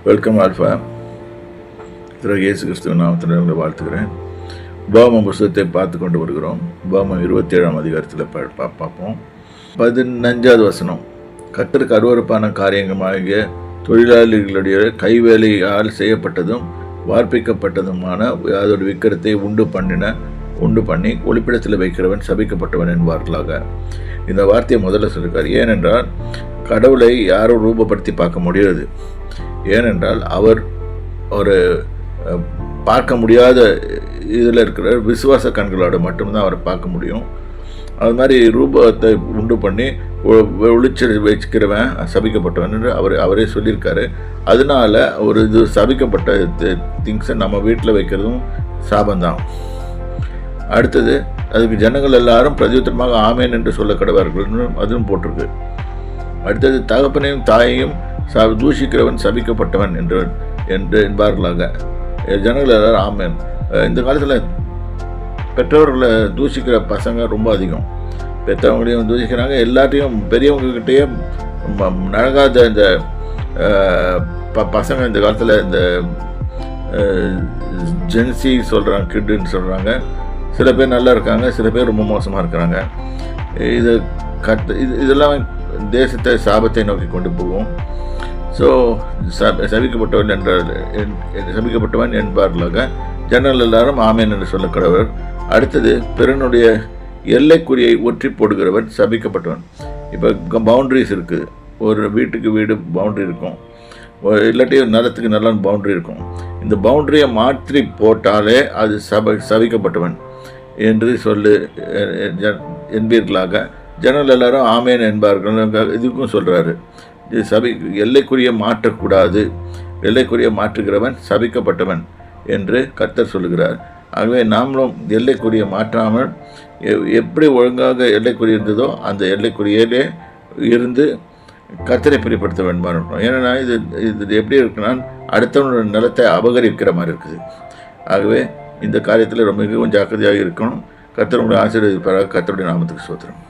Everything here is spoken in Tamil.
Welcome alpha. திரு இயேசு கிறிஸ்துவின் நாமத்தில் உங்களை வாழ்த்துக்கிறேன். உபாகமம் புஸ்தகத்தை பார்த்து கொண்டு வருகிறோம். உபாகமம் 27ஆம் அதிகாரத்தில் பார்ப்போம். 15வது வசனம். கர்த்தருக்கு அருவருப்பான காரியங்களாகிய தொழிலாளிகளுடைய கைவேலையால் செய்யப்பட்டதும் வார்ப்பிக்கப்பட்டதுமான அதோட விக்கிரத்தை உண்டு பண்ணி ஒளிப்பிடத்தில் வைக்கிறவன் சபிக்கப்பட்டவன் என்பார்களாக. இந்த வார்த்தையை முதல்ல சொல்லியிருக்கார். ஏனென்றால் கடவுளை யாரும் ரூபப்படுத்தி பார்க்க முடியாது. ஏனென்றால் அவர் ஒரு பார்க்க முடியாத இதில் இருக்கிற விசுவாச கண்களோட மட்டும்தான் அவரை பார்க்க முடியும். அது மாதிரி ரூபத்தை உண்டு பண்ணி ஒளிச்சு வச்சுக்கிறவன் சபிக்கப்பட்டவன் என்று அவரே சொல்லியிருக்காரு. அதனால ஒரு இது சபிக்கப்பட்ட திங்ஸை நம்ம வீட்டில் வைக்கிறதும் சாபந்தான். அடுத்தது, அதுக்கு ஜனங்கள் எல்லாரும் பிரதியுத்தரமாக ஆமேன் என்று சொல்ல கடவார்கள், அதுவும் போட்டிருக்கு. அடுத்தது, தகப்பனையும் தாயையும் தூஷிக்கிறவன் சபிக்கப்பட்டவன் என்று என்பார்களாக. ஜனங்கள் எல்லாரும் ஆமேன். இந்த காலத்தில் பெற்றவர்களை தூஷிக்கிற பசங்க ரொம்ப அதிகம். பெற்றவங்களையும் தூஷிக்கிறாங்க, எல்லாத்தையும் பெரியவங்ககிட்டயே நடக்காத இந்த பசங்க இந்த காலத்தில் இந்த ஜென்சி சொல்கிறாங்க, கிட்டுன்னு சொல்கிறாங்க. சில பேர் நல்லா இருக்காங்க, சில பேர் ரொம்ப மோசமாக இருக்கிறாங்க. இதெல்லாம் தேசத்தை சாபத்தை நோக்கி கொண்டு போகும். ஸோ சபிக்கப்பட்டவன் என்பார்களாக. ஜனங்கள் எல்லாரும் ஆமேன் என்று சொல்ல கடவர். அடுத்தது, பிறனுடைய எல்லைக்குறியை ஒற்றி போடுகிறவன் சபிக்கப்பட்டவன். இப்போ பவுண்ட்ரிஸ் இருக்குது. ஒரு வீட்டுக்கு வீடு பவுண்ட்ரி இருக்கும், இல்லாட்டி நிலத்துக்கு நல்ல பவுண்ட்ரி இருக்கும். இந்த பவுண்ட்ரியை மாற்றி போட்டாலே அது சபிக்கப்பட்டவன் என்று என்பீர்களாக. ஜனங்கள் எல்லாரும் ஆமேன் என்பார்கள். இதுக்கும் சொல்கிறாரு, எல்லைக்குரிய மாற்றக்கூடாது, எல்லைக்குரிய மாற்றுகிறவன் சபிக்கப்பட்டவன் என்று கர்த்தர் சொல்லுகிறார். ஆகவே நாமளும் எல்லைக்குரிய மாற்றாமல் எப்படி ஒழுங்காக எல்லைக்குரிய இருந்ததோ அந்த எல்லைக்குரியிலே இருந்து கர்த்தரை பிரியப்படுத்த வேண்டுமா இருக்கணும். ஏன்னா இது எப்படி இருக்குன்னா அடுத்தவனோட நிலத்தை அபகரிக்கிற மாதிரி இருக்குது. ஆகவே இந்த காரியத்தில் ரொம்ப மிகவும் ஜாக்கிரதையாக இருக்கணும். கர்த்தருடைய ஆசீர்வதிப்பாராக. கர்த்தருடைய நாமத்துக்கு ஸ்தோத்திரம்.